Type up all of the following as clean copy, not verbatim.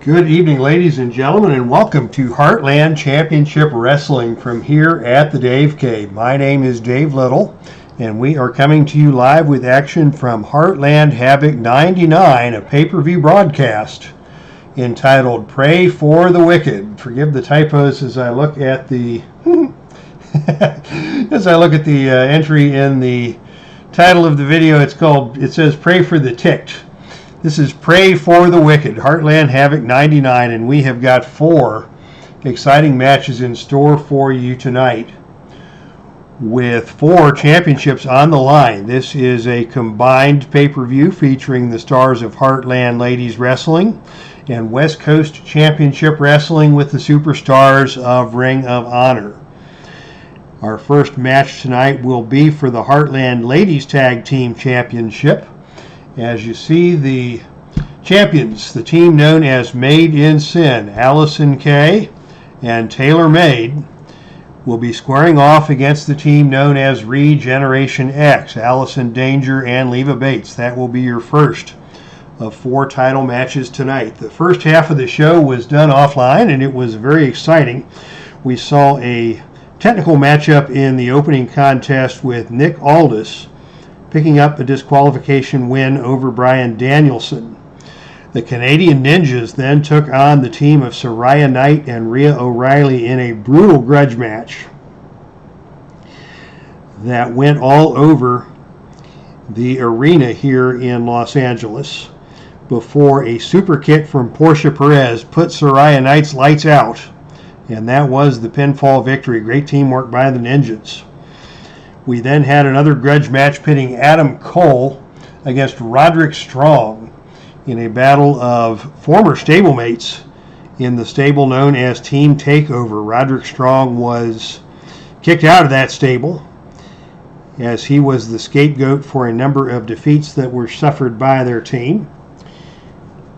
Good evening, ladies and gentlemen, and welcome to Heartland Championship Wrestling from here at the Dave Cave. My name is Dave Little, and we are coming to you live with action from Heartland Havoc 99, a pay-per-view broadcast entitled Pray for the Wicked. Forgive the typos as I look at the entry in the title of the video. It says Pray for the Ticked. This is Pray for the Wicked, Heartland Havoc 99, and we have got 4 exciting matches in store for you tonight with 4 championships on the line. This is a combined pay-per-view featuring the stars of Heartland Ladies Wrestling and West Coast Championship Wrestling with the superstars of Ring of Honor. Our first match tonight will be for the Heartland Ladies Tag Team Championship. As you see, the champions, the team known as Made in Sin, Allison K and Taylor Made, will be squaring off against the team known as Regeneration X, Allison Danger and Leva Bates. That will be your first of 4 title matches tonight. The first half of the show was done offline, and it was very exciting. We saw a technical matchup in the opening contest with Nick Aldis picking up a disqualification win over Brian Danielson. The Canadian Ninjas then took on the team of Soraya Knight and Rhea O'Reilly in a brutal grudge match that went all over the arena here in Los Angeles before a super kick from Portia Perez put Soraya Knight's lights out, and that was the pinfall victory. Great teamwork by the Ninjas. We then had another grudge match pitting Adam Cole against Roderick Strong in a battle of former stablemates in the stable known as Team Takeover. Roderick Strong was kicked out of that stable as he was the scapegoat for a number of defeats that were suffered by their team.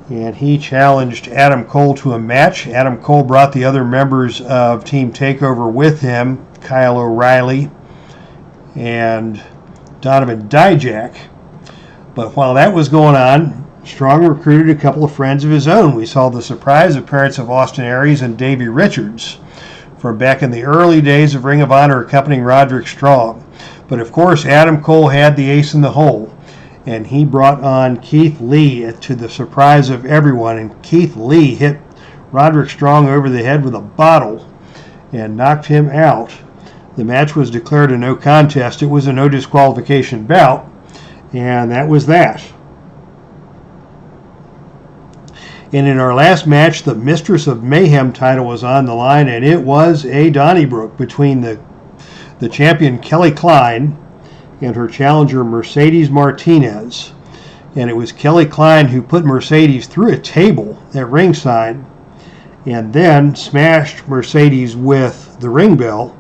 And he challenged Adam Cole to a match. Adam Cole brought the other members of Team Takeover with him, Kyle O'Reilly and Donovan Dijak. But while that was going on, Strong recruited a couple of friends of his own. We saw the surprise appearance of Austin Aries and Davey Richards from back in the early days of Ring of Honor accompanying Roderick Strong. But of course, Adam Cole had the ace in the hole, and he brought on Keith Lee to the surprise of everyone. And Keith Lee hit Roderick Strong over the head with a bottle and knocked him out. The match was declared a no contest. It was a no disqualification bout, and that was that. And in our last match, the Mistress of Mayhem title was on the line, and it was a Donnybrook between the champion Kelly Klein and her challenger Mercedes Martinez. And it was Kelly Klein who put Mercedes through a table at ringside and then smashed Mercedes with the ring bell,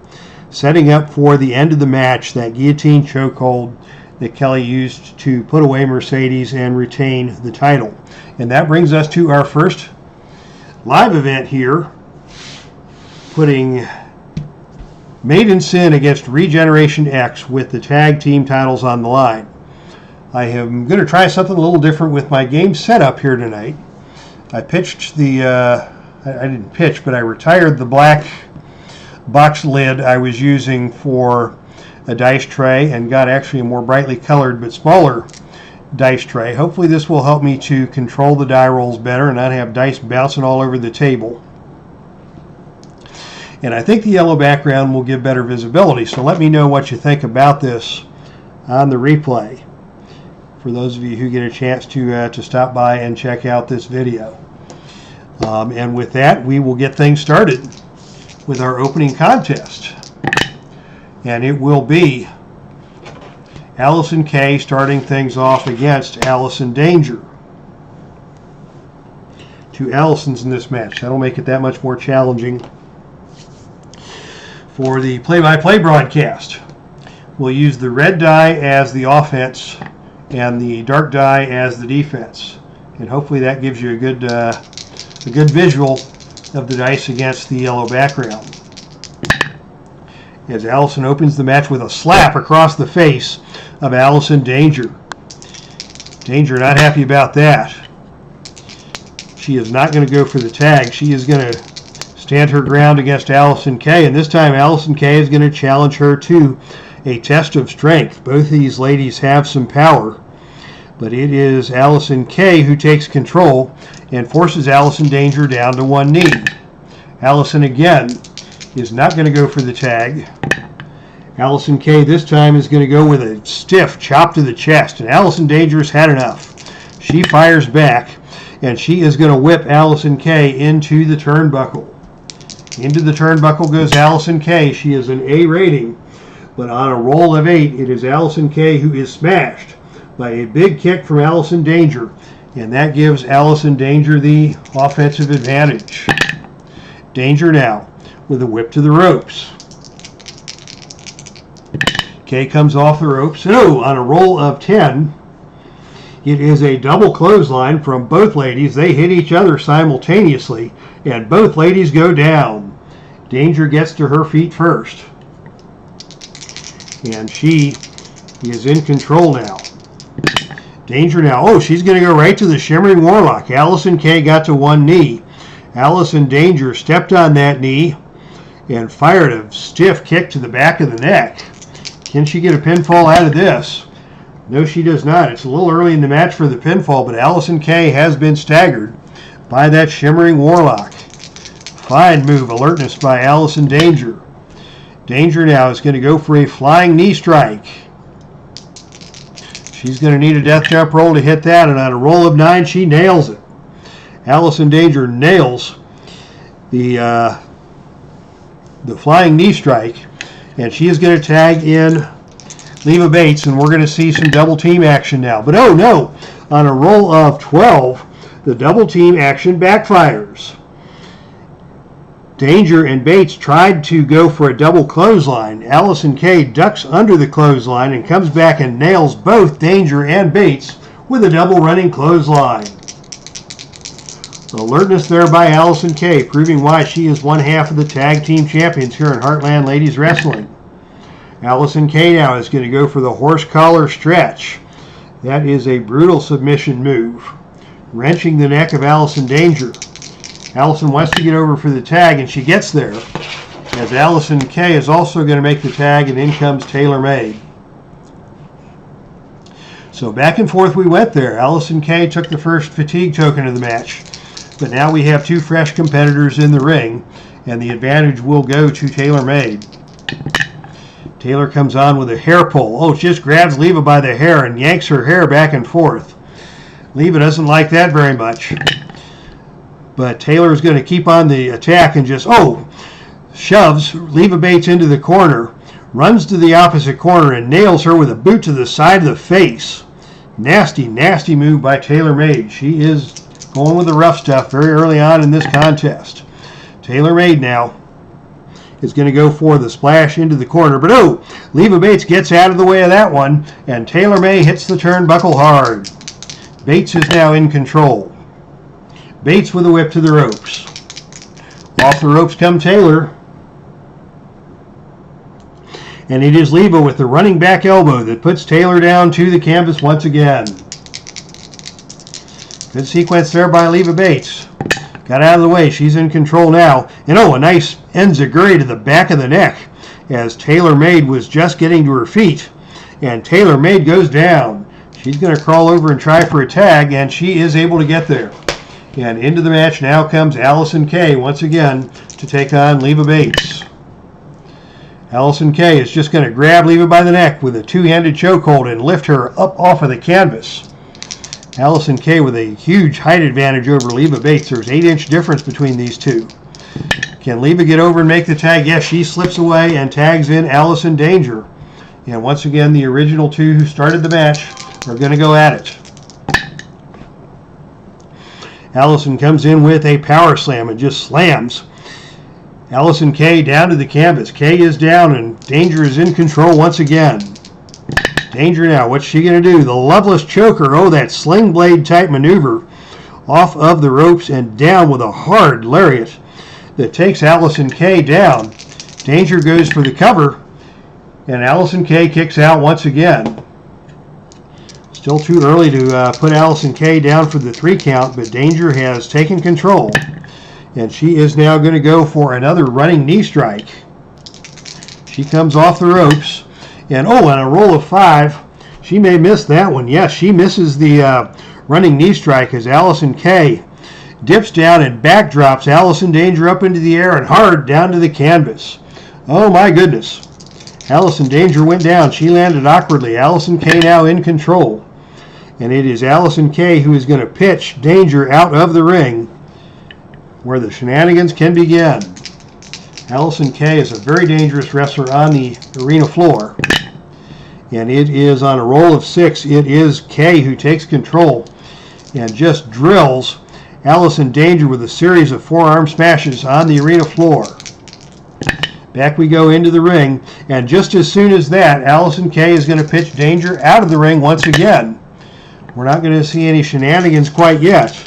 setting up for the end of the match, that guillotine chokehold that Kelly used to put away Mercedes and retain the title. And that brings us to our first live event here, putting Made in Sin against Regeneration X with the tag team titles on the line. I am going to try something a little different with my game setup here tonight. I pitched I didn't pitch, but I retired the black box lid I was using for a dice tray and got actually a more brightly colored but smaller dice tray. Hopefully this will help me to control the die rolls better and not have dice bouncing all over the table. And I think the yellow background will give better visibility, so let me know what you think about this on the replay for those of you who get a chance to stop by and check out this video. And with that, we will get things started with our opening contest, and it will be Allison K starting things off against Allison Danger. 2 Allisons in this match. That'll make it that much more challenging for the play-by-play broadcast. We'll use the red die as the offense and the dark die as the defense, and hopefully that gives you a good visual of the dice against the yellow background. As Allison opens the match with a slap across the face of Allison Danger. Danger not happy about that. She is not going to go for the tag. She is going to stand her ground against Allison Kay, and this time Allison Kay is going to challenge her to a test of strength. Both of these ladies have some power, but it is Allison Kay who takes control and forces Allison Danger down to one knee. Allison again is not going to go for the tag. Allison Kay this time is going to go with a stiff chop to the chest, and Allison Danger's had enough. She fires back, and she is going to whip Allison Kay into the turnbuckle. Into the turnbuckle goes Allison Kay. She is an A rating, but on a roll of 8, it is Allison Kay who is smashed by a big kick from Allison Danger, and that gives Allison Danger the offensive advantage. Danger now with a whip to the ropes. Kay comes off the ropes, and on a roll of 10, it is a double clothesline from both ladies. They hit each other simultaneously, and both ladies go down. Danger gets to her feet first, and she is in control now. Danger now, she's going to go right to the Shimmering Warlock. Allison Kay got to one knee. Allison Danger stepped on that knee and fired a stiff kick to the back of the neck. Can she get a pinfall out of this? No, she does not. It's a little early in the match for the pinfall, but Allison Kay has been staggered by that Shimmering Warlock. Fine move, alertness by Allison Danger. Danger now is going to go for a flying knee strike. She's going to need a death jump roll to hit that, and on a roll of 9, she nails it. Allison Danger nails the flying knee strike, and she is going to tag in Leva Bates, and we're going to see some double team action now. But no, on a roll of 12, the double team action backfires. Danger and Bates tried to go for a double clothesline. Allison Kay ducks under the clothesline and comes back and nails both Danger and Bates with a double running clothesline. Alertness there by Allison Kay, proving why she is one half of the tag team champions here in Heartland Ladies Wrestling. Allison Kay now is going to go for the horse collar stretch. That is a brutal submission move, wrenching the neck of Allison Danger. Allison wants to get over for the tag, and she gets there, as Allison Kay is also going to make the tag, and in comes Taylor Made. So back and forth we went there. Allison Kay took the first fatigue token of the match, but now we have two fresh competitors in the ring, and the advantage will go to Taylor Made. Taylor comes on with a hair pull. She just grabs Leva by the hair and yanks her hair back and forth. Leva doesn't like that very much. But Taylor is going to keep on the attack and just, shoves Leva Bates into the corner, runs to the opposite corner and nails her with a boot to the side of the face. Nasty, nasty move by Taylor Made. She is going with the rough stuff very early on in this contest. Taylor Made now is going to go for the splash into the corner, but Leva Bates gets out of the way of that one, and Taylor May hits the turnbuckle hard. Bates is now in control. Bates with a whip to the ropes. Off the ropes come Taylor, and it is Leva with the running back elbow that puts Taylor down to the canvas once again. Good sequence there by Leva Bates. Got out of the way. She's in control now. And a nice enziguri to the back of the neck as Taylor Made was just getting to her feet. And Taylor Made goes down. She's going to crawl over and try for a tag, and she is able to get there. And into the match now comes Allison Kay once again to take on Leva Bates. Allison Kay is just going to grab Leva by the neck with a two-handed chokehold and lift her up off of the canvas. Allison Kay with a huge height advantage over Leva Bates. There's 8-inch difference between these two. Can Leva get over and make the tag? Yes, she slips away and tags in Allison Danger. And once again, the original two who started the match are going to go at it. Allison comes in with a power slam and just slams Allison Kay down to the canvas. Kay is down and Danger is in control once again. Danger now, what's she going to do? The Loveless Choker, that sling blade type maneuver off of the ropes and down with a hard lariat that takes Allison Kay down. Danger goes for the cover, and Allison Kay kicks out once again. Let's Still too early to put Allison Kay down for the 3 count, but Danger has taken control. And she is now going to go for another running knee strike. She comes off the ropes. And on a roll of 5, she may miss that one. Yes, she misses the running knee strike as Allison Kay dips down and backdrops Allison Danger up into the air and hard down to the canvas. Oh my goodness. Allison Danger went down. She landed awkwardly. Allison Kay now in control. And it is Allison Kay who is going to pitch Danger out of the ring where the shenanigans can begin. Allison Kay is a very dangerous wrestler on the arena floor. And it is on a roll of 6. It is Kay who takes control and just drills Allison Danger with a series of forearm smashes on the arena floor. Back we go into the ring, and just as soon as that, Allison Kay is going to pitch Danger out of the ring once again. We're not going to see any shenanigans quite yet.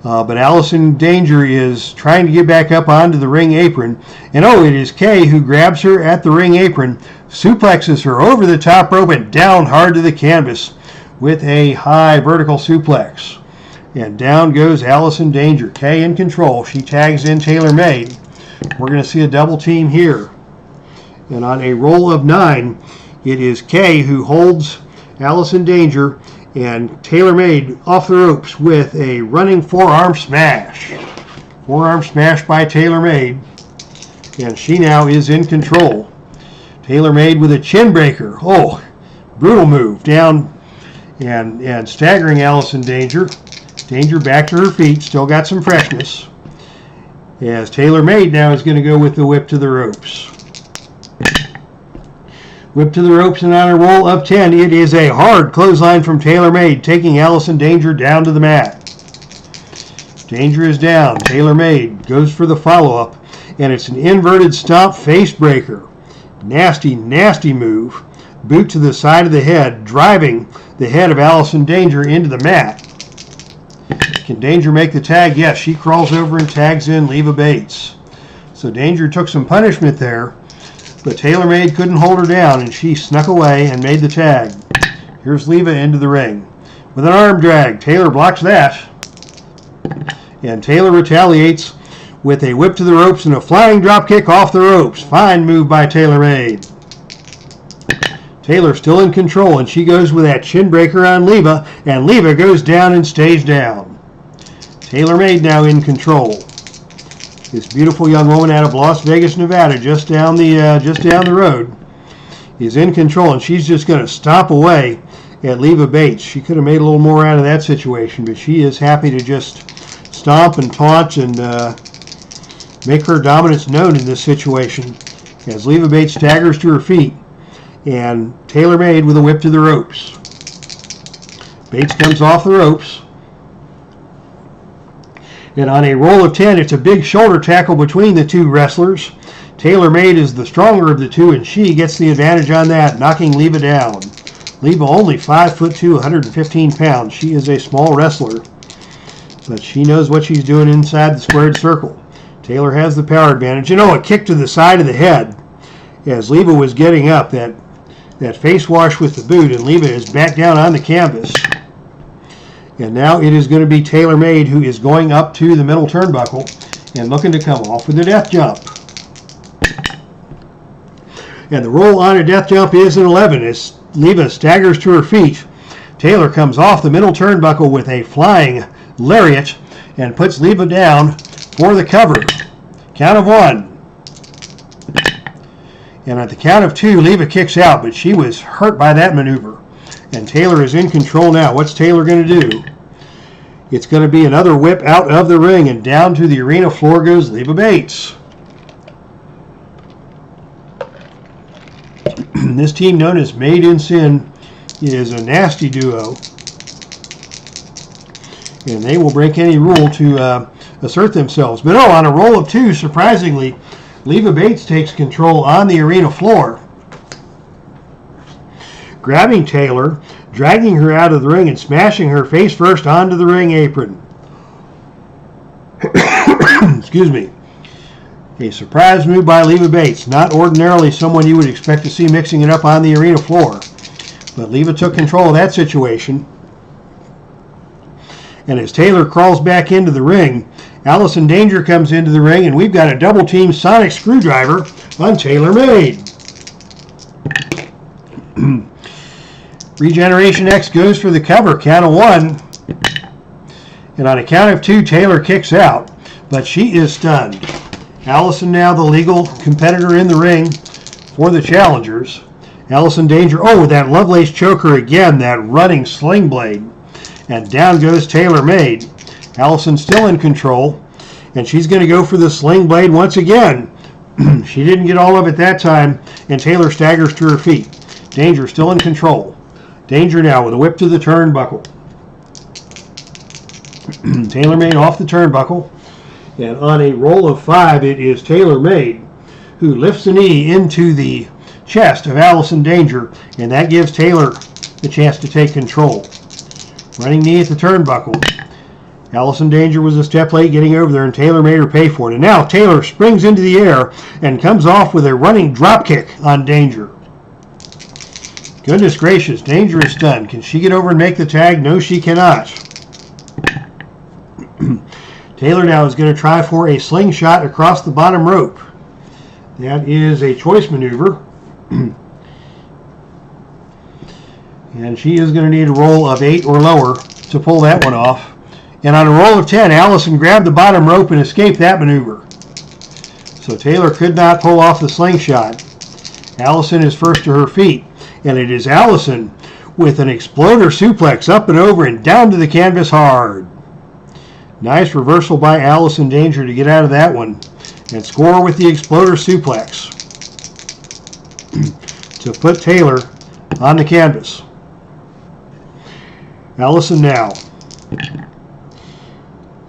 But Allison Danger is trying to get back up onto the ring apron. And it is Kay who grabs her at the ring apron, suplexes her over the top rope and down hard to the canvas with a high vertical suplex. And down goes Allison Danger. Kay in control. She tags in Taylor Made. We're going to see a double team here. And on a roll of 9, it is Kay who holds Allison Danger and Taylor Made off the ropes with a running forearm smash. Forearm smash by Taylor Made. And she now is in control. Taylor Made with a chin breaker. Brutal move. Down and staggering Allison Danger. Danger back to her feet. Still got some freshness. As Taylor Made now is going to go with the whip to the ropes. Whip to the ropes, and on a roll of 10, it is a hard clothesline from Taylor Made, taking Allison Danger down to the mat. Danger is down. Taylor Made goes for the follow-up, and it's an inverted stomp face breaker. Nasty, nasty move. Boot to the side of the head, driving the head of Allison Danger into the mat. Can Danger make the tag? Yes, she crawls over and tags in Leva Bates. So Danger took some punishment there, but Taylor Made couldn't hold her down, and she snuck away and made the tag. Here's Leva into the ring with an arm drag. Taylor blocks that, and Taylor retaliates with a whip to the ropes and a flying drop kick off the ropes. Fine move by Taylor Made. Taylor still in control, and she goes with that chin breaker on Leva, and Leva goes down and stays down. Taylor Made now in control. This beautiful young woman out of Las Vegas, Nevada, just down the road, is in control, and she's just going to stomp away at Leva Bates. She could have made a little more out of that situation, but she is happy to just stomp and taunt and make her dominance known in this situation as Leva Bates staggers to her feet, and Taylor Made with a whip to the ropes. Bates comes off the ropes. And on a roll of 10, it's a big shoulder tackle between the two wrestlers. Taylor Made is the stronger of the two, and she gets the advantage on that, knocking Leva down. Leva only 5'2", 115 pounds. She is a small wrestler, but she knows what she's doing inside the squared circle. Taylor has the power advantage. A kick to the side of the head as Leva was getting up. That face wash with the boot, and Leva is back down on the canvas. And now it is going to be Taylor Made who is going up to the middle turnbuckle and looking to come off with a death jump. And the roll on a death jump is an 11 as Leva staggers to her feet. Taylor comes off the middle turnbuckle with a flying lariat and puts Leva down for the cover. Count of 1. And at the count of 2, Leva kicks out, but she was hurt by that maneuver. And Taylor is in control now. What's Taylor going to do? It's going to be another whip out of the ring, and down to the arena floor goes Leva Bates. This team, known as Made in Sin, is a nasty duo. And they will break any rule to assert themselves. But on a roll of 2, surprisingly, Leva Bates takes control on the arena floor, grabbing Taylor, dragging her out of the ring, and smashing her face first onto the ring apron. Excuse me. A surprise move by Leva Bates. Not ordinarily someone you would expect to see mixing it up on the arena floor. But LEVA took control of that situation. And as Taylor crawls back into the ring, Allison Danger comes into the ring, and we've got a double team sonic screwdriver on TaylorMade. Regeneration X goes for the cover, count of 1. And on a count of 2, Taylor kicks out, but she is stunned. Allison now the legal competitor in the ring for the challengers. Allison Danger, oh, that Lovelace choker again, that running sling blade. And down goes TaylorMade. Allison still in control, and she's going to go for the sling blade once again. She didn't get all of it that time, and Taylor staggers to her feet. Danger still in control. Danger now with a whip to the turnbuckle. TaylorMade off the turnbuckle, and on a roll of 5, it is TaylorMade who lifts the knee into the chest of Allison Danger, and that gives Taylor the chance to take control. Running knee at the turnbuckle. Allison Danger was a step late getting over there, and Taylor made her pay for it. And now Taylor springs into the air and comes off with a running drop kick on Danger. Goodness gracious, Danger is stunned. Can she get over and make the tag? No, she cannot. Taylor now is going to try for a slingshot across the bottom rope. That is a choice maneuver. And she is going to need a roll of 8 or lower to pull that one off. And on a roll of 10, Allison grabbed the bottom rope and escaped that maneuver. So Taylor could not pull off the slingshot. Allison is first to her feet. And it is Allison with an exploder suplex up and over and down to the canvas hard. Nice reversal by Allison Danger to get out of that one. And score with the exploder suplex to put Taylor on the canvas. Allison now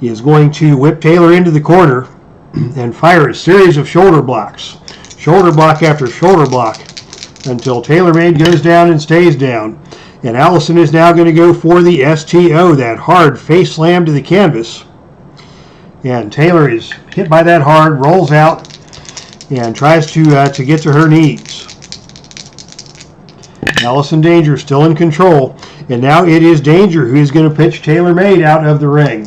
is going to whip Taylor into the corner and fire a series of shoulder blocks. Shoulder block after shoulder block until TaylorMade goes down and stays down. And Allison is now going to go for the STO, that hard face slam to the canvas. And Taylor is hit by that hard, rolls out, and tries to get to her knees. Allison Danger still in control. And now it is Danger who is going to pitch TaylorMade out of the ring.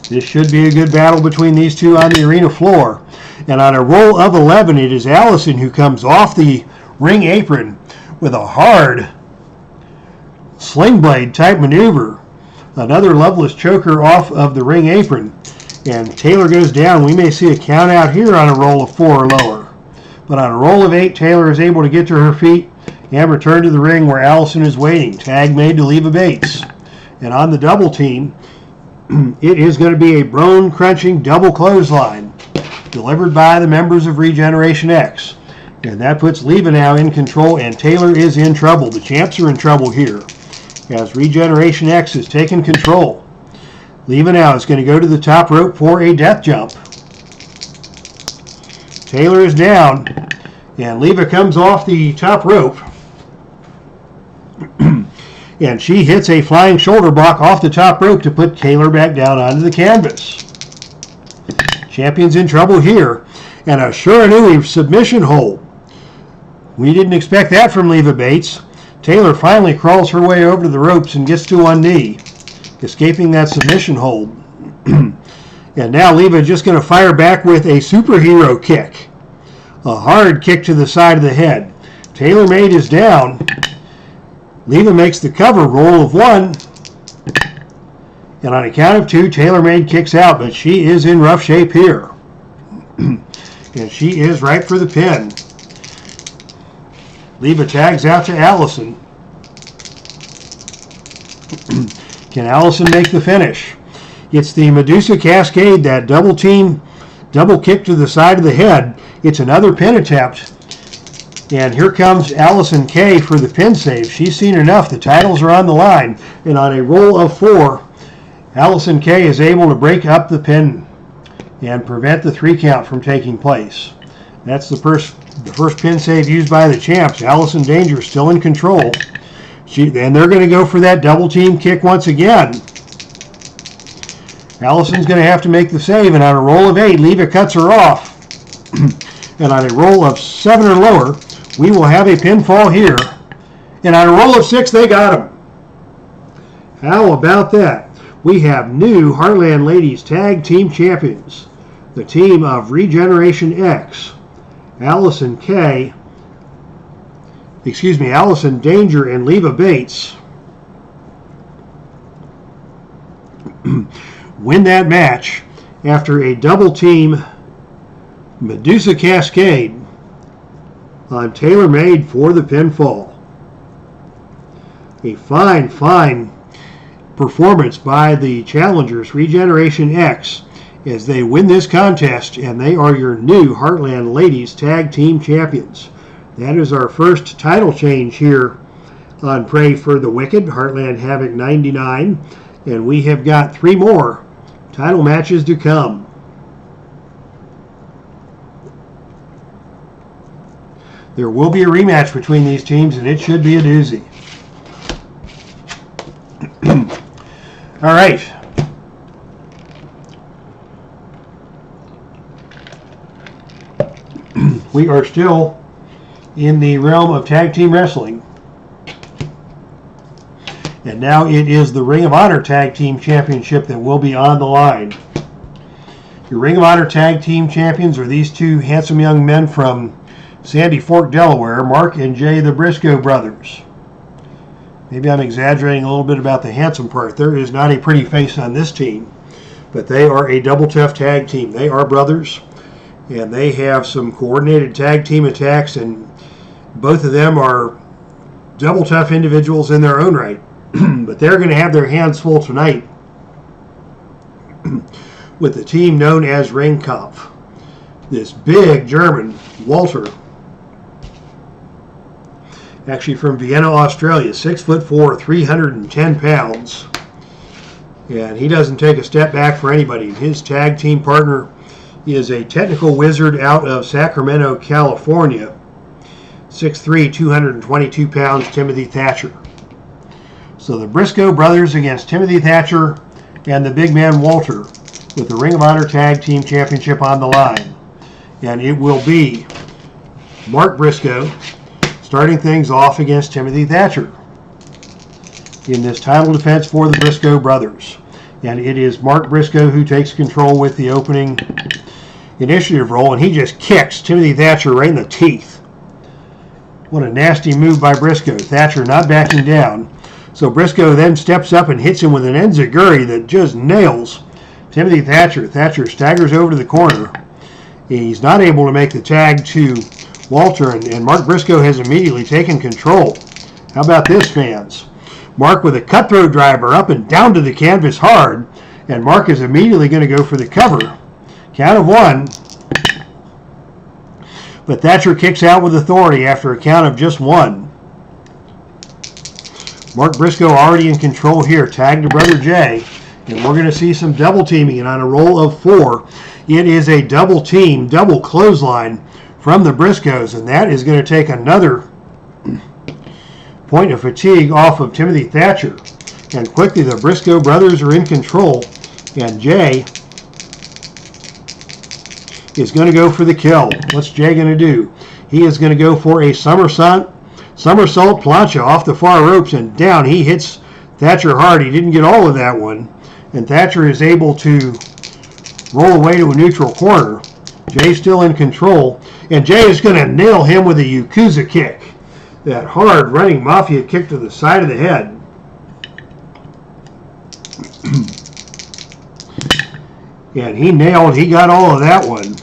This should be a good battle between these two on the arena floor. And on a roll of 11, it is Allison who comes off the ring apron with a hard sling blade type maneuver. Another Loveless choker off of the ring apron. And Taylor goes down. We may see a count out here on a roll of 4 or lower. But on a roll of 8, Taylor is able to get to her feet and return to the ring where Allison is waiting. Tag made to Leva Bates. And on the double team, it is going to be a bone-crunching double clothesline delivered by the members of Regeneration X. And that puts Leva now in control, and Taylor is in trouble. The champs are in trouble here as Regeneration X is taking control. Leva now is going to go to the top rope for a death jump. Taylor is down, and Leva comes off the top rope. And she hits a flying shoulder block off the top rope to put Taylor back down onto the canvas. Champion's in trouble here. And a Shuranui submission hold. We didn't expect that from Leva Bates. Taylor finally crawls her way over to the ropes and gets to one knee, escaping that submission hold. And now Leva just going to fire back with a superhero kick. A hard kick to the side of the head. TaylorMade is down. Leva makes the cover, roll of 1. And on a count of 2, TaylorMade kicks out, but she is in rough shape here. And she is right for the pin. Leva tags out to Allison. Can Allison make the finish? It's the Medusa Cascade, that double team, double kick to the side of the head. It's another pin attempt. And here comes Allison K for the pin save. She's seen enough. The titles are on the line. And on a roll of 4, Allison K is able to break up the pin and prevent the 3 count from taking place. That's the first pin save used by the champs. Allison Danger still in control. And they're going to go for that double team kick once again. Allison's going to have to make the save. And on a roll of 8, Leva cuts her off. And on a roll of 7 or lower, we will have a pinfall here And on a roll of 6, they got him. How about that? We have new Heartland Ladies Tag Team Champions. The team of Regeneration X, Allison Danger and Leva Bates win that match after a double team Medusa Cascade on Tailor Made for the pinfall. A fine performance by the challengers, Regeneration X, as they win this contest, and they are your new Heartland Ladies Tag Team Champions. That is our first title change here on Pray for the Wicked, Heartland Havoc 99, and we have got 3 more title matches to come. There will be a rematch between these teams, and it should be a doozy. All right. We are still in the realm of tag team wrestling. And now it is the Ring of Honor Tag Team Championship that will be on the line. Your Ring of Honor Tag Team Champions are these 2 handsome young men from Sandy Fork, Delaware, Mark and Jay the Briscoe brothers. Maybe I'm exaggerating a little bit about the handsome part. There is not a pretty face on this team, but they are a double tough tag team. They are brothers, and they have some coordinated tag team attacks, and both of them are double tough individuals in their own right. But they're going to have their hands full tonight with the team known as RINGKAMPF. This big German, Walter, actually from Vienna, Australia, 6'4", 310 pounds. And he doesn't take a step back for anybody. His tag team partner is a technical wizard out of Sacramento, California, 6'3", 222 pounds, Timothy Thatcher. So the Briscoe brothers against Timothy Thatcher and the big man Walter with the Ring of Honor Tag Team Championship on the line. And it will be Mark Briscoe starting things off against Timothy Thatcher in this title defense for the Briscoe brothers. And it is Mark Briscoe who takes control with the opening initiative role, and he just kicks Timothy Thatcher right in the teeth. What a nasty move by Briscoe. Thatcher not backing down. So Briscoe then steps up and hits him with an enziguri that just nails Timothy Thatcher. Thatcher staggers over to the corner. He's not able to make the tag to Walter, and Mark Briscoe has immediately taken control. How about this, fans? Mark with a cutthroat driver up and down to the canvas hard, and Mark is immediately going to go for the cover. Count of 1. But Thatcher kicks out with authority after a count of just 1. Mark Briscoe already in control here. Tag to Brother Jay. And we're going to see some double teaming. And on a roll of 4, it is a double team, double clothesline from the Briscoes. And that is going to take another point of fatigue off of Timothy Thatcher. And quickly the Briscoe brothers are in control. And Jay is going to go for the kill. What's Jay going to do? He is going to go for a somersault plancha off the far ropes, and down he hits Thatcher hard. He didn't get all of that one, and Thatcher is able to roll away to a neutral corner. Jay's still in control, and Jay is going to nail him with a Yakuza kick. That hard running mafia kick to the side of the head. And he got all of that one.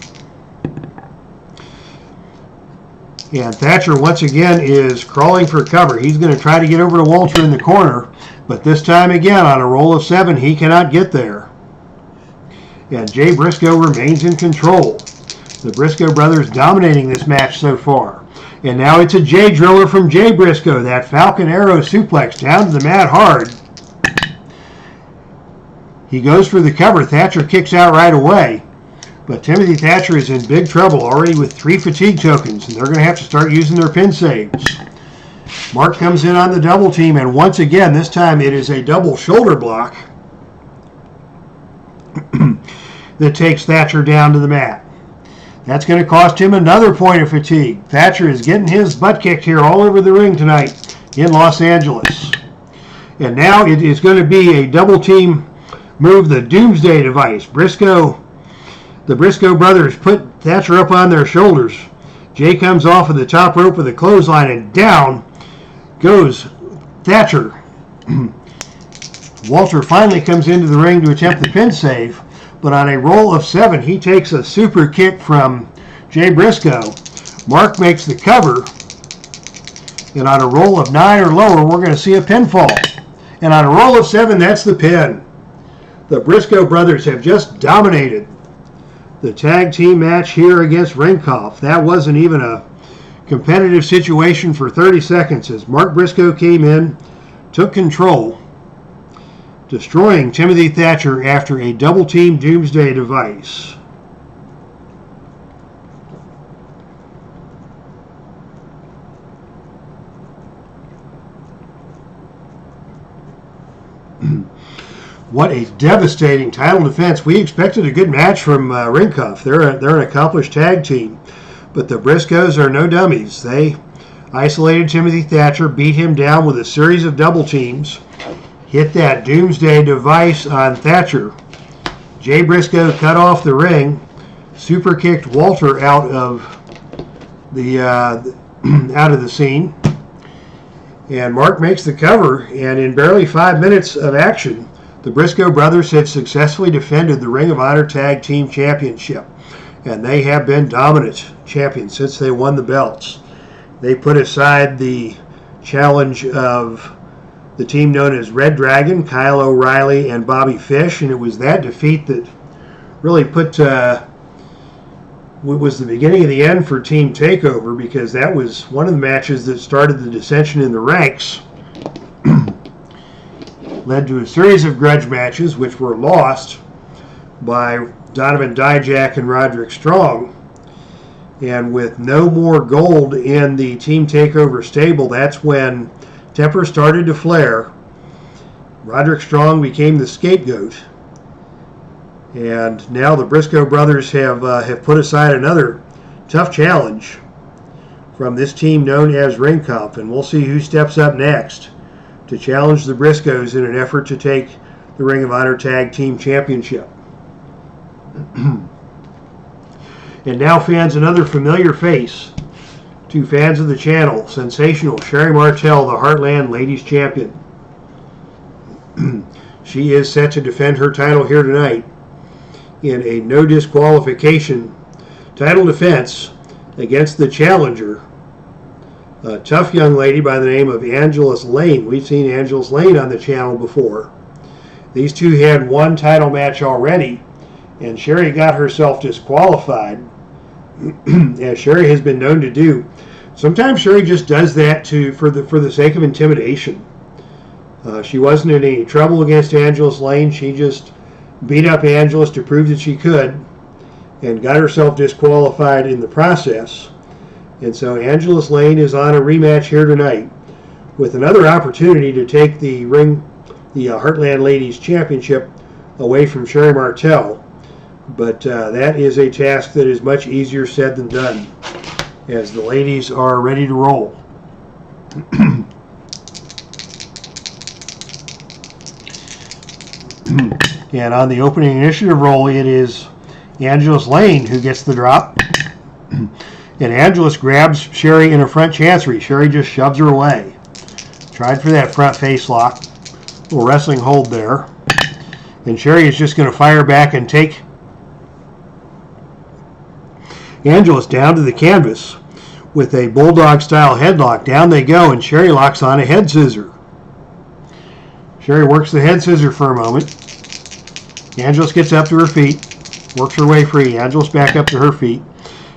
And Thatcher once again is crawling for cover. He's going to try to get over to Walter in the corner, but this time again on a roll of 7 he cannot get there. And Jay Briscoe remains in control. The Briscoe brothers dominating this match so far. And now it's a Jay driller from Jay Briscoe. That Falcon Arrow suplex down to the mat hard. He goes for the cover. Thatcher kicks out right away. But Timothy Thatcher is in big trouble already with 3 fatigue tokens, and they're going to have to start using their pin saves. Mark comes in on the double team, and once again, this time it is a double shoulder block that takes Thatcher down to the mat. That's going to cost him another point of fatigue. Thatcher is getting his butt kicked here all over the ring tonight. in Los Angeles. And now it is going to be a double team move the Doomsday device. The Briscoe brothers put Thatcher up on their shoulders. Jay comes off of the top rope with a clothesline, and down goes Thatcher. Walter finally comes into the ring to attempt the pin save, but on a roll of 7, he takes a super kick from Jay Briscoe. Mark makes the cover, and on a roll of 9 or lower, we're going to see a pinfall. And on a roll of 7, that's the pin. The Briscoe brothers have just dominated the tag team match here against RINGKAMPF. That wasn't even a competitive situation for 30 seconds as Mark Briscoe came in, took control, destroying Timothy Thatcher after a double team Doomsday device. What a devastating title defense. We expected a good match from RINGKAMPF. They're an accomplished tag team, but the Briscoes are no dummies. They isolated Timothy Thatcher, beat him down with a series of double teams, hit that Doomsday device on Thatcher. Jay Briscoe cut off the ring, super kicked Walter out of the scene, and Mark makes the cover. And in barely 5 minutes of action, the Briscoe brothers had successfully defended the Ring of Honor Tag Team Championship, and they have been dominant champions since they won the belts. They put aside the challenge of the team known as Red Dragon, Kyle O'Reilly and Bobby Fish, and it was that defeat that really was the beginning of the end for Team Takeover, because that was one of the matches that started the dissension in the ranks. Led to a series of grudge matches which were lost by Donovan Dijak and Roderick Strong. And with no more gold in the Team Takeover stable, that's when temper started to flare. Roderick Strong became the scapegoat. And now the Briscoe brothers have put aside another tough challenge from this team known as RINGKAMPF. And we'll see who steps up next to challenge the Briscoes in an effort to take the Ring of Honor Tag Team Championship. And now, fans, another familiar face to fans of the channel, sensational Sherri Martel, the Heartland Ladies Champion. She is set to defend her title here tonight in a no disqualification title defense against the challenger, a tough young lady by the name of LAYNE. We've seen LAYNE on the channel before. These two had one title match already, and Sherri got herself disqualified, as Sherri has been known to do. Sometimes Sherri just does that for the sake of intimidation. She wasn't in any trouble against LAYNE. She just beat up Angelus to prove that she could, and got herself disqualified in the process. And so LAYNE is on a rematch here tonight with another opportunity to take the Heartland Ladies Championship away from Sherri Martel. But that is a task that is much easier said than done, as the ladies are ready to roll. And on the opening initiative roll, it is LAYNE who gets the drop. And Angelus grabs Sherri in a front chancery. Sherri just shoves her away. Tried for that front face lock. Little wrestling hold there. And Sherri is just going to fire back and take Angelus down to the canvas with a bulldog-style headlock. Down they go, and Sherri locks on a head scissor. Sherri works the head scissor for a moment. Angelus gets up to her feet, works her way free. Angelus back up to her feet.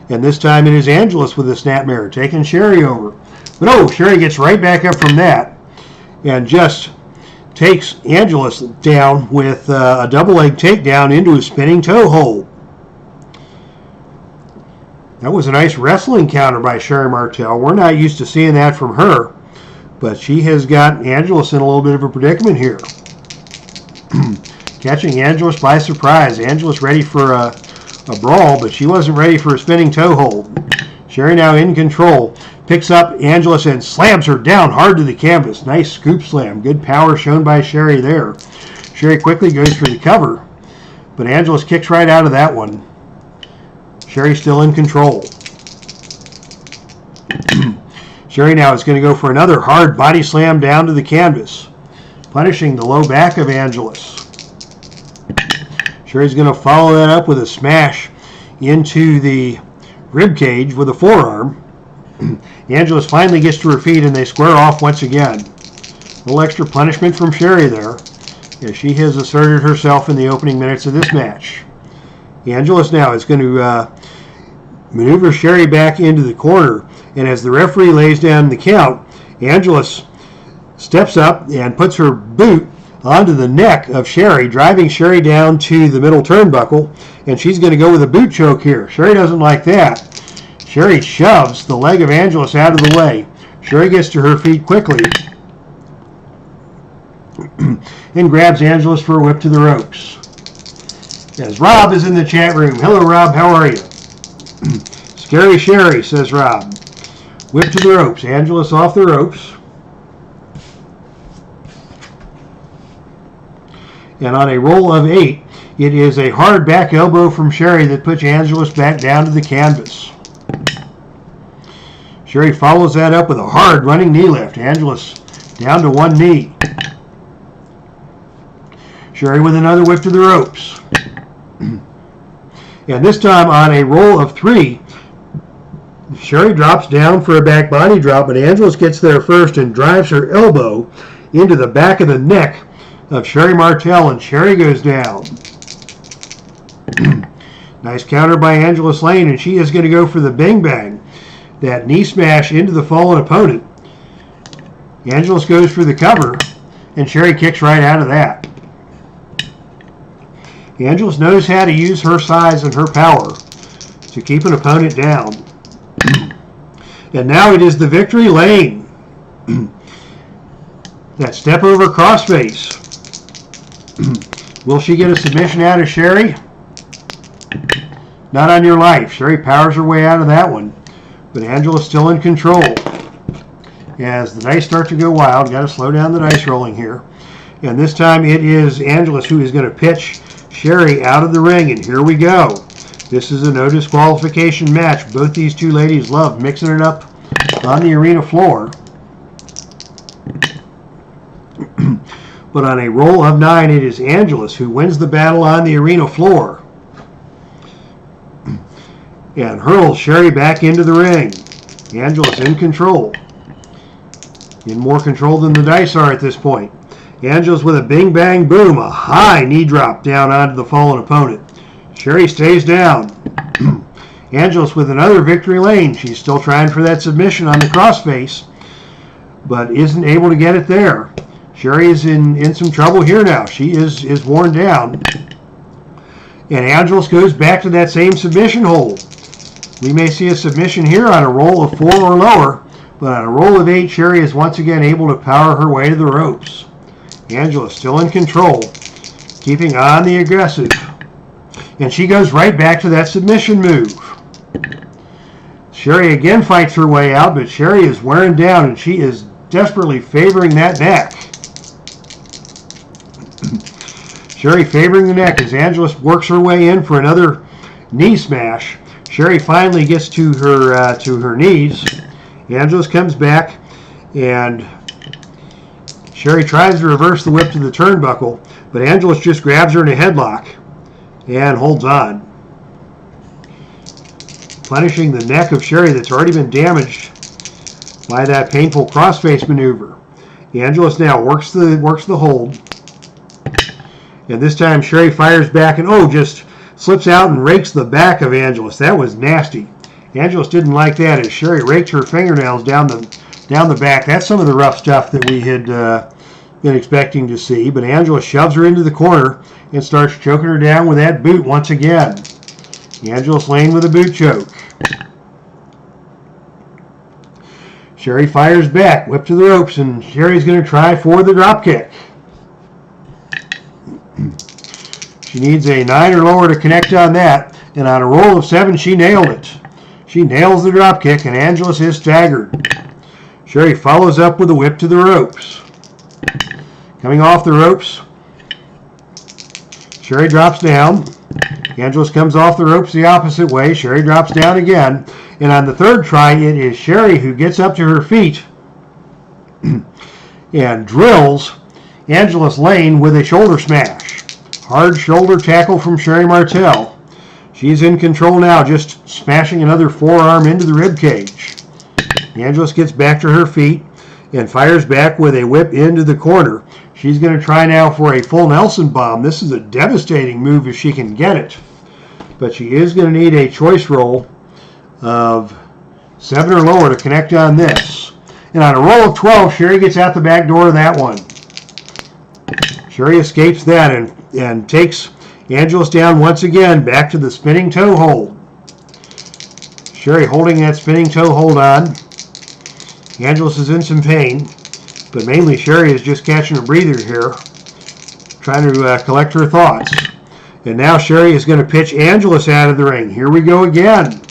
And this time it is Angelus with a snapmare, taking Sherri over. But oh, Sherri gets right back up from that and just takes Angelus down with a double leg takedown into a spinning toe hold. That was a nice wrestling counter by Sherri Martel. We're not used to seeing that from her, but she has got Angelus in a little bit of a predicament here. Catching Angelus by surprise. Angelus ready for a brawl, but she wasn't ready for a spinning toe hold. Sherri now in control. picks up Angelus and slams her down hard to the canvas. Nice scoop slam. Good power shown by Sherri there. Sherri quickly goes for the cover, but Angelus kicks right out of that one. Sherri still in control. Sherri now is going to go for another hard body slam down to the canvas, punishing the low back of Angelus. Sherri's going to follow that up with a smash into the rib cage with a forearm. Angelus finally gets to her feet and they square off once again. A little extra punishment from Sherri there, as she has asserted herself in the opening minutes of this match. Angelus now is going to maneuver Sherri back into the corner, and as the referee lays down the count, Angelus steps up and puts her boot onto the neck of Sherri, driving Sherri down to the middle turnbuckle, and she's going to go with a boot choke here. Sherri doesn't like that. Sherri shoves the leg of Angelus out of the way. Sherri gets to her feet quickly and grabs Angelus for a whip to the ropes. As Rob is in the chat room. Hello, Rob. How are you? Scary Sherri, says Rob. Whip to the ropes. Angelus off the ropes. And on a roll of 8, it is a hard back elbow from Sherri that puts Angelus back down to the canvas. Sherri follows that up with a hard running knee lift. Angelus down to one knee. Sherri with another whip to the ropes. And this time on a roll of 3, Sherri drops down for a back body drop, but Angelus gets there first and drives her elbow into the back of the neck of Sherri Martel, and Sherri goes down. Nice counter by Angelus Layne, and she is going to go for the bang bang. That knee smash into the fallen opponent. Angelus goes for the cover, and Sherri kicks right out of that. Angelus knows how to use her size and her power to keep an opponent down. And now it is the victory lane. That step over crossface. Will she get a submission out of Sherri? Not on your life. Sherri powers her way out of that one. But Angelus still in control. As the dice start to go wild, got to slow down the dice rolling here. And this time it is Angelus who is going to pitch Sherri out of the ring. And here we go. This is a no disqualification match. Both these two ladies love mixing it up on the arena floor. But on a roll of 9, it is Angelus who wins the battle on the arena floor and hurls Sherri back into the ring. Angelus in control. In more control than the dice are at this point. Angelus with a bing bang boom, a high knee drop down onto the fallen opponent. Sherri stays down. Angelus with another victory lane. She's still trying for that submission on the crossface, but isn't able to get it there. Sherri is in some trouble here now. She is worn down. And Angelus goes back to that same submission hold. We may see a submission here on a roll of 4 or lower, but on a roll of 8, Sherri is once again able to power her way to the ropes. Angelus still in control, keeping on the aggressive. And she goes right back to that submission move. Sherri again fights her way out, but Sherri is wearing down and she is desperately favoring that neck. Sherri favoring the neck as Angelus works her way in for another knee smash. Sherri finally gets to her knees. Angelus comes back and Sherri tries to reverse the whip to the turnbuckle, but Angelus just grabs her in a headlock and holds on, punishing the neck of Sherri that's already been damaged by that painful crossface maneuver. Angelus now works the hold, and this time Sherri fires back and just slips out and rakes the back of Angelus. That was nasty. Angelus didn't like that as Sherri raked her fingernails down the back. That's some of the rough stuff that we had been expecting to see, but Angelus shoves her into the corner and starts choking her down with that boot once again. Angelus Layne with a boot choke. Sherri fires back, whip to the ropes, and Sherri's going to try for the drop kick. She needs a 9 or lower to connect on that, and on a roll of 7, she nailed it. She nails the drop kick, and Angelus is staggered. Sherri follows up with a whip to the ropes. Coming off the ropes, Sherri drops down. Angelus comes off the ropes the opposite way. Sherri drops down again. And on the third try, it is Sherri who gets up to her feet and drills Angelus LAYNE with a shoulder smash. Hard shoulder tackle from Sherri Martel. She's in control now, just smashing another forearm into the rib cage. Angelus gets back to her feet and fires back with a whip into the corner. She's going to try now for a full Nelson bomb. This is a devastating move if she can get it. But she is going to need a choice roll of 7 or lower to connect on this. And on a roll of 12, Sherri gets out the back door of that one. Sherri escapes that and takes Angelus down once again, back to the spinning toe hold. Sherri holding that spinning toe hold on. Angelus is in some pain, but mainly Sherri is just catching a breather here, trying to collect her thoughts. And now Sherri is going to pitch Angelus out of the ring. Here we go again.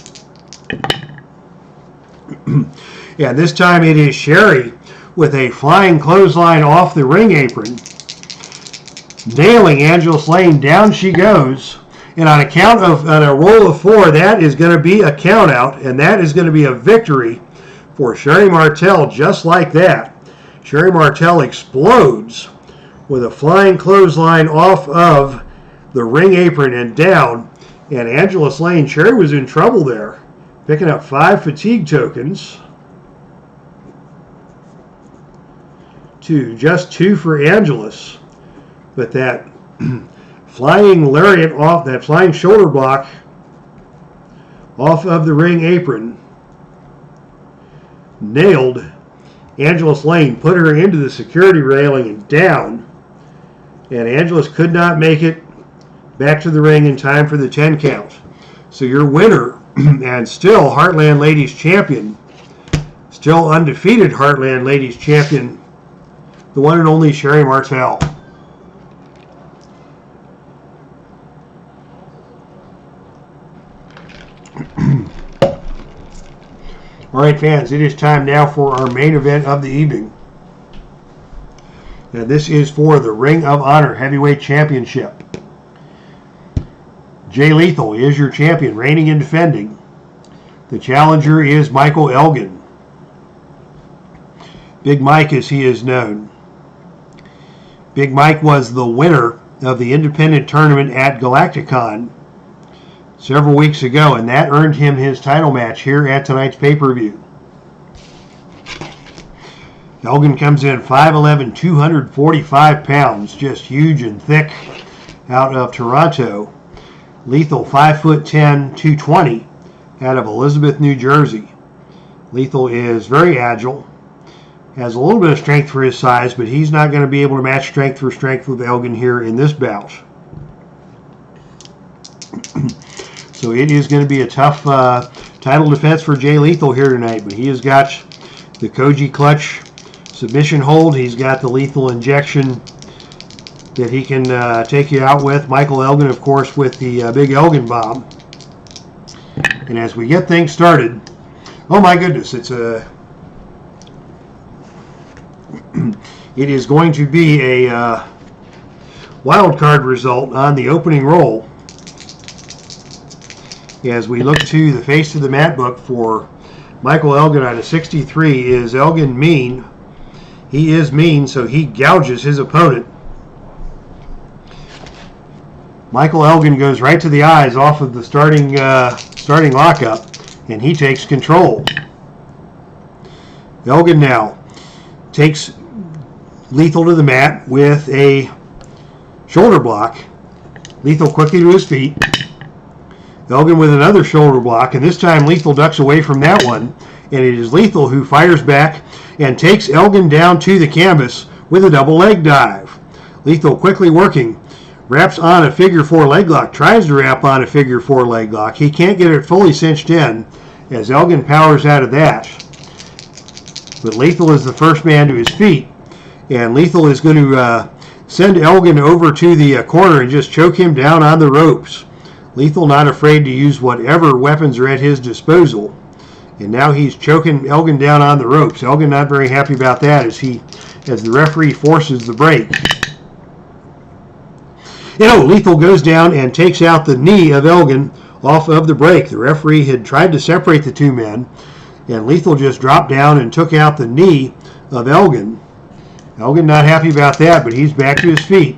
Yeah, this time it is Sherri with a flying clothesline off the ring apron, nailing Angelus LAYNE. Down she goes. And on a roll of 4, that is going to be a count out, and that is going to be a victory for Sherri Martel, just like that. Sherri Martel explodes with a flying clothesline off of the ring apron and down. And Angelus LAYNE, Sherri was in trouble there, picking up 5 fatigue tokens to just 2 for Angelus. But that flying lariat off, that flying shoulder block off of the ring apron, nailed Angelus LAYNE, put her into the security railing and down. And Angelus could not make it back to the ring in time for the 10 count. So your winner and still Heartland Ladies Champion, still undefeated Heartland Ladies Champion, the one and only Sherri Martel. All right, fans, it is time now for our main event of the evening. And this is for the Ring of Honor Heavyweight Championship. Jay Lethal is your champion, reigning and defending. The challenger is Michael Elgin. Big Mike, as he is known. Big Mike was the winner of the independent tournament at Galacticon several weeks ago, and that earned him his title match here at tonight's pay-per-view. Elgin comes in 5'11", 245 pounds, just huge and thick out of Toronto. Lethal 5'10", 220 out of Elizabeth, New Jersey. Lethal is very agile, has a little bit of strength for his size, but he's not going to be able to match strength for strength with Elgin here in this bout. So it is going to be a tough title defense for Jay Lethal here tonight, but he has got the Koji clutch submission hold. He's got the lethal injection that he can take you out with. Michael Elgin, of course, with the big Elgin bomb. And as we get things started, oh my goodness, it is going to be a wild card result on the opening roll. As we look to the face of the mat book for Michael Elgin on a 63, is Elgin mean? He is mean, so he gouges his opponent. Michael Elgin goes right to the eyes off of the starting lockup, and he takes control. Elgin now takes Lethal to the mat with a shoulder block. Lethal quickly to his feet. Elgin with another shoulder block, and this time Lethal ducks away from that one, and it is Lethal who fires back and takes Elgin down to the canvas with a double leg dive. Lethal quickly working, wraps on a figure 4 leg lock, tries to wrap on a figure 4 leg lock. He can't get it fully cinched in as Elgin powers out of that. But Lethal is the first man to his feet, and Lethal is going to send Elgin over to the corner and just choke him down on the ropes. Lethal not afraid to use whatever weapons are at his disposal. And now he's choking Elgin down on the ropes. Elgin not very happy about that as the referee forces the break. Lethal goes down and takes out the knee of Elgin off of the break. The referee had tried to separate the two men, and Lethal just dropped down and took out the knee of Elgin. Elgin not happy about that, but he's back to his feet.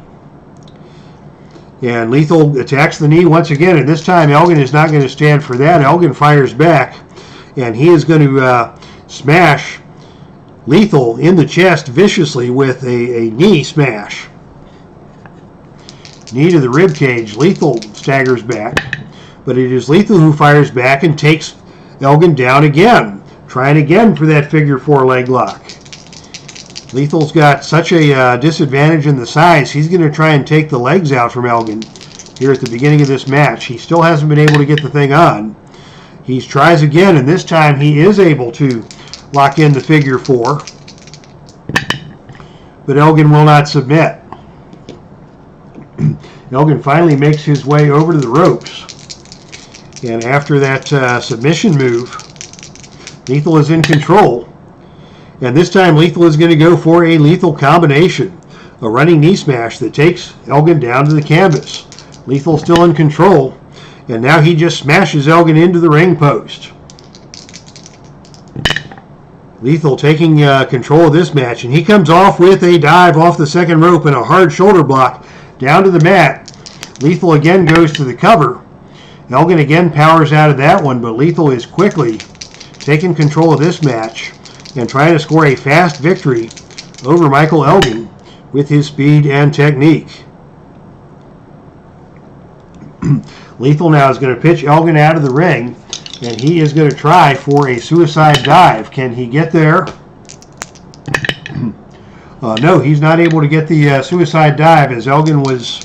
And Lethal attacks the knee once again, and this time Elgin is not going to stand for that. Elgin fires back, and he is going to smash Lethal in the chest viciously with a knee smash. Knee to the rib cage. Lethal staggers back, but it is Lethal who fires back and takes Elgin down again, trying again for that figure 4 leg lock. Lethal's got such a disadvantage in the size, he's going to try and take the legs out from Elgin here at the beginning of this match. He still hasn't been able to get the thing on. He tries again, and this time he is able to lock in the figure 4, but Elgin will not submit. Elgin finally makes his way over to the ropes, and after that submission move, Lethal is in control. And this time Lethal is going to go for a lethal combination, a running knee smash that takes Elgin down to the canvas. Lethal still in control, and now he just smashes Elgin into the ring post. Lethal taking control of this match, and he comes off with a dive off the second rope and a hard shoulder block down to the mat. Lethal again goes to the cover. Elgin again powers out of that one, but Lethal is quickly taking control of this match and trying to score a fast victory over Michael Elgin with his speed and technique. Lethal now is going to pitch Elgin out of the ring, and he is going to try for a suicide dive. Can he get there? No, he's not able to get the suicide dive, as Elgin was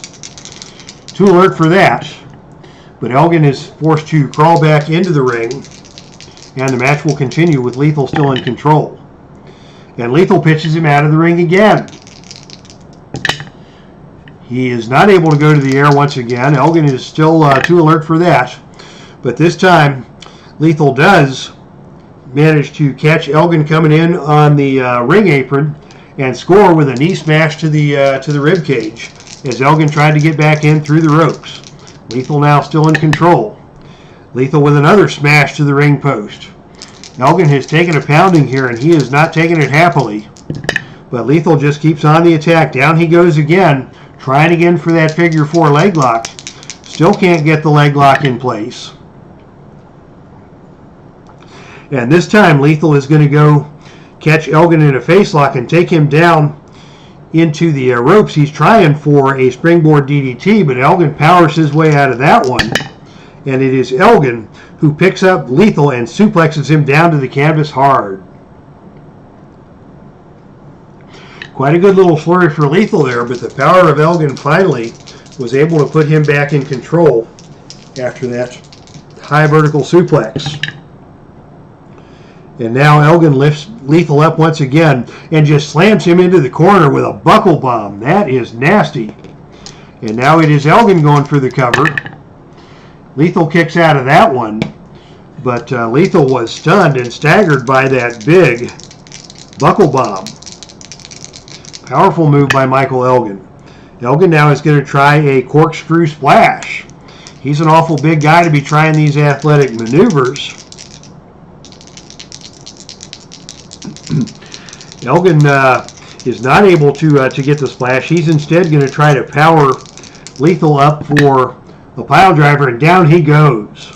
too alert for that. But Elgin is forced to crawl back into the ring, and the match will continue with Lethal still in control. And Lethal pitches him out of the ring again. He is not able to go to the air once again. Elgin is still too alert for that. But this time, Lethal does manage to catch Elgin coming in on the ring apron and score with a knee smash to the rib cage as Elgin tried to get back in through the ropes. Lethal now still in control. Lethal with another smash to the ring post. Elgin has taken a pounding here, and he is not taking it happily. But Lethal just keeps on the attack. Down he goes again, trying again for that figure 4 leg lock. Still can't get the leg lock in place. And this time Lethal is going to go catch Elgin in a face lock and take him down into the ropes. He's trying for a springboard DDT, but Elgin powers his way out of that one. And it is Elgin who picks up Lethal and suplexes him down to the canvas hard. Quite a good little flurry for Lethal there, but the power of Elgin finally was able to put him back in control after that high vertical suplex. And now Elgin lifts Lethal up once again and just slams him into the corner with a buckle bomb. That is nasty. And now it is Elgin going for the cover. Lethal kicks out of that one, but Lethal was stunned and staggered by that big buckle bomb. Powerful move by Michael Elgin. Elgin now is going to try a corkscrew splash. He's an awful big guy to be trying these athletic maneuvers. Elgin is not able to get the splash. He's instead going to try to power Lethal up for a pile driver, and down he goes.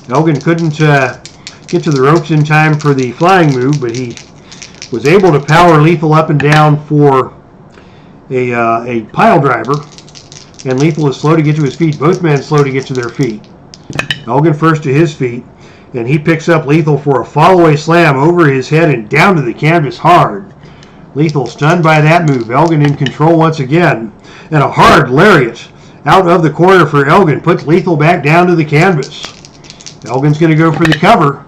Elgin couldn't get to the ropes in time for the flying move, but he was able to power Lethal up and down for a pile driver, and Lethal is slow to get to his feet. Both men slow to get to their feet. Elgin first to his feet, and he picks up Lethal for a fall-away slam over his head and down to the canvas hard. Lethal stunned by that move. Elgin in control once again, and a hard lariat out of the corner for Elgin puts Lethal back down to the canvas. Elgin's going to go for the cover.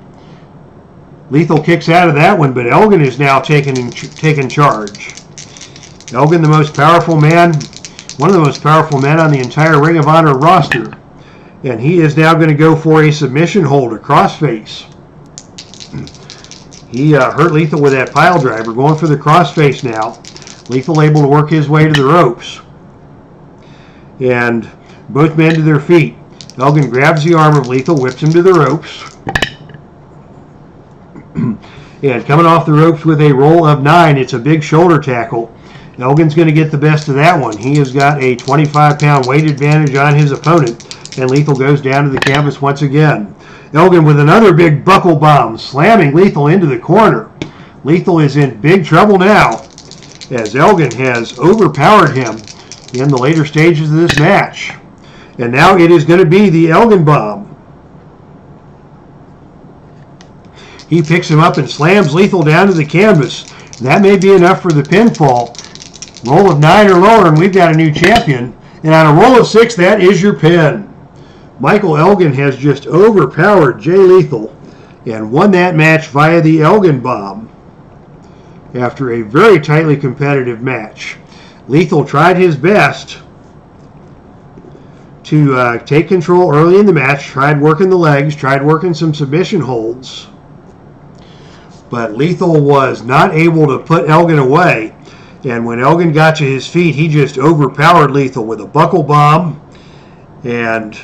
Lethal kicks out of that one, but Elgin is now taking charge. Elgin, the most powerful man, one of the most powerful men on the entire Ring of Honor roster, And he is now going to go for a submission hold, a crossface. He hurt Lethal with that pile driver, going for the crossface now. Lethal able to work his way to the ropes. And both men to their feet. Elgin grabs the arm of Lethal, whips him to the ropes. And coming off the ropes with a roll of 9, it's a big shoulder tackle. Elgin's going to get the best of that one. He has got a 25-pound weight advantage on his opponent, and Lethal goes down to the canvas once again. Elgin with another big buckle bomb, slamming Lethal into the corner. Lethal is in big trouble now, as Elgin has overpowered him in the later stages of this match. And now it is going to be the Elgin bomb. He picks him up and slams Lethal down to the canvas. That may be enough for the pinfall. Roll of 9 or lower, and we've got a new champion. And on a roll of 6, that is your pin. Michael Elgin has just overpowered Jay Lethal and won that match via the Elgin bomb after a very tightly competitive match. Lethal tried his best to take control early in the match, tried working the legs, tried working some submission holds. But Lethal was not able to put Elgin away. And when Elgin got to his feet, he just overpowered Lethal with a buckle bomb and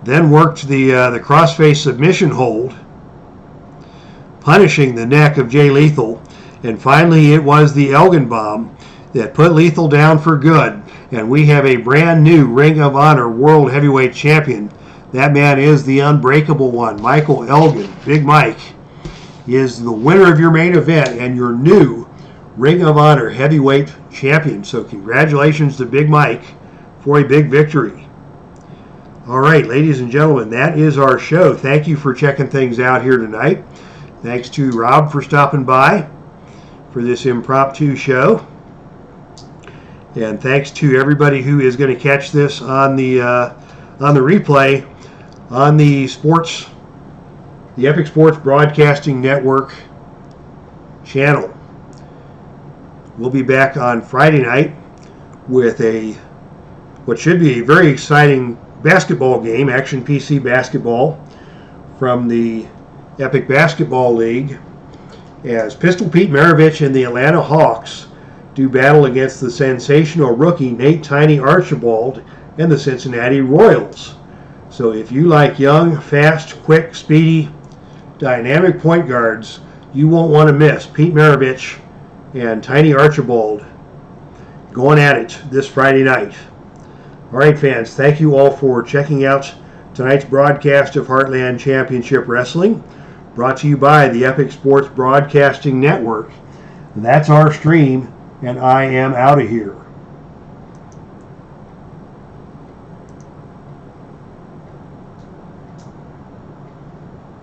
then worked the crossface submission hold, punishing the neck of Jay Lethal. And finally, it was the Elgin bomb that put Lethal down for good. And we have a brand new Ring of Honor World Heavyweight Champion. That man is the unbreakable one, Michael Elgin. Big Mike is the winner of your main event and your new Ring of Honor Heavyweight Champion. So congratulations to Big Mike for a big victory. All right, ladies and gentlemen, that is our show. Thank you for checking things out here tonight. Thanks to Rob for stopping by for this impromptu show. And thanks to everybody who is going to catch this on the replay on the Epic Sports Broadcasting Network channel. We'll be back on Friday night with what should be a very exciting basketball game, Action PC Basketball from the Epic Basketball League, as Pistol Pete Maravich and the Atlanta Hawks do battle against the sensational rookie Nate Tiny Archibald and the Cincinnati Royals. So if you like young, fast, quick, speedy, dynamic point guards, you won't want to miss Pete Maravich and Tiny Archibald going at it this Friday night. All right, fans, thank you all for checking out tonight's broadcast of Heartland Championship Wrestling, brought to you by the Epic Sports Broadcasting Network. That's our stream, and I am out of here.